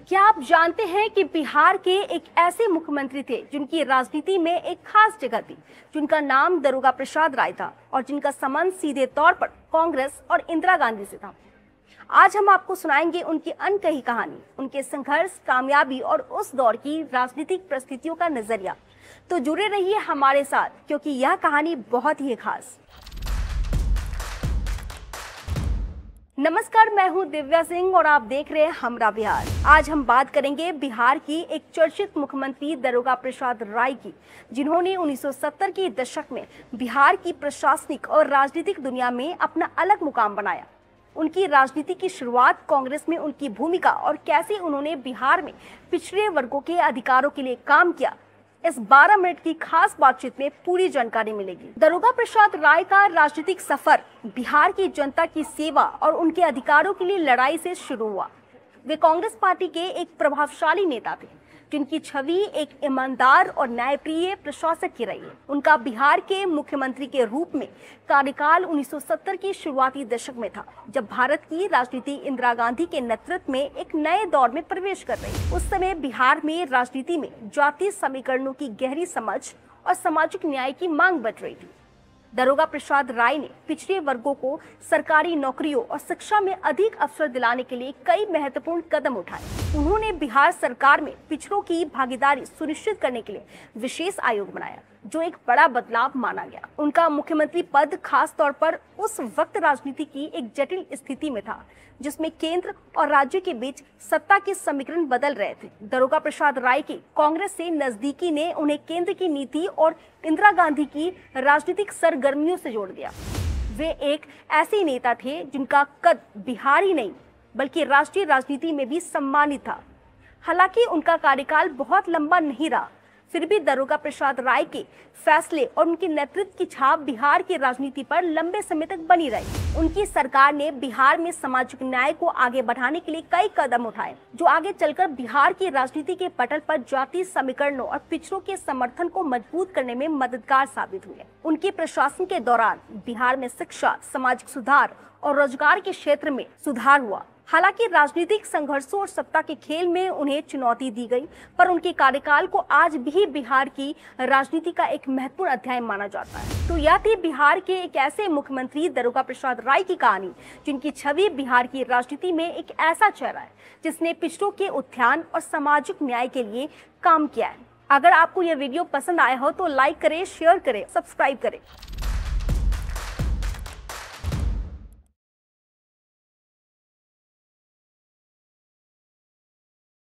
क्या आप जानते हैं कि बिहार के एक ऐसे मुख्यमंत्री थे जिनकी राजनीति में एक खास जगह थी, जिनका नाम दारोगा प्रसाद राय था और जिनका संबंध सीधे तौर पर कांग्रेस और इंदिरा गांधी से था। आज हम आपको सुनाएंगे उनकी अनकही कहानी, उनके संघर्ष, कामयाबी और उस दौर की राजनीतिक परिस्थितियों का नजरिया। तो जुड़े रहिए हमारे साथ, क्योंकि यह कहानी बहुत ही खास। नमस्कार, मैं हूं दिव्या सिंह और आप देख रहे हैं हमरा बिहार। आज हम बात करेंगे बिहार की एक चर्चित मुख्यमंत्री दारोगा प्रसाद राय की, जिन्होंने 1970 के दशक में बिहार की प्रशासनिक और राजनीतिक दुनिया में अपना अलग मुकाम बनाया। उनकी राजनीति की शुरुआत, कांग्रेस में उनकी भूमिका और कैसे उन्होंने बिहार में पिछड़े वर्गों के अधिकारों के लिए काम किया, इस 12 मिनट की खास बातचीत में पूरी जानकारी मिलेगी। दारोगा प्रसाद राय का राजनीतिक सफर बिहार की जनता की सेवा और उनके अधिकारों के लिए लड़ाई से शुरू हुआ। वे कांग्रेस पार्टी के एक प्रभावशाली नेता थे, जिनकी छवि एक ईमानदार और न्यायप्रिय प्रशासक की रही है। उनका बिहार के मुख्यमंत्री के रूप में कार्यकाल 1970 के शुरुआती दशक में था, जब भारत की राजनीति इंदिरा गांधी के नेतृत्व में एक नए दौर में प्रवेश कर रही। उस समय बिहार में राजनीति में जातीय समीकरणों की गहरी समझ और सामाजिक न्याय की मांग बढ़ रही थी। दारोगा प्रसाद राय ने पिछड़े वर्गों को सरकारी नौकरियों और शिक्षा में अधिक अवसर दिलाने के लिए कई महत्वपूर्ण कदम उठाए। उन्होंने बिहार सरकार में पिछड़ों की भागीदारी सुनिश्चित करने के लिए विशेष आयोग बनाया, जो एक बड़ा बदलाव माना गया। उनका मुख्यमंत्री पद खास तौर पर उस वक्त राजनीति की एक जटिल स्थिति में था, जिसमें केंद्र और राज्य के बीच सत्ता के समीकरण बदल रहे थे। दारोगा प्रसाद राय की कांग्रेस से नजदीकी ने उन्हें केंद्र की नीति और इंदिरा गांधी की राजनीतिक सरगर्मियों से जोड़ दिया। वे एक ऐसे नेता थे जिनका कद बिहार ही नहीं बल्कि राष्ट्रीय राजनीति में भी सम्मानित था। हालांकि उनका कार्यकाल बहुत लंबा नहीं रहा, फिर भी दारोगा प्रसाद राय के फैसले और उनके नेतृत्व की छाप बिहार की राजनीति पर लंबे समय तक बनी रही। उनकी सरकार ने बिहार में सामाजिक न्याय को आगे बढ़ाने के लिए कई कदम उठाए, जो आगे चलकर बिहार की राजनीति के पटल पर जातीय समीकरणों और पिछड़ों के समर्थन को मजबूत करने में मददगार साबित हुए। उनके प्रशासन के दौरान बिहार में शिक्षा, सामाजिक सुधार और रोजगार के क्षेत्र में सुधार हुआ। हालांकि राजनीतिक संघर्षों और सत्ता के खेल में उन्हें चुनौती दी गई, पर उनके कार्यकाल को आज भी बिहार की राजनीति का एक महत्वपूर्ण अध्याय माना जाता है। तो यह थी बिहार के एक ऐसे मुख्यमंत्री दारोगा प्रसाद राय की कहानी, जिनकी छवि बिहार की राजनीति में एक ऐसा चेहरा है जिसने पिछड़ों के उत्थान और सामाजिक न्याय के लिए काम किया है। अगर आपको यह वीडियो पसंद आया हो तो लाइक करें, शेयर करें, सब्सक्राइब करें।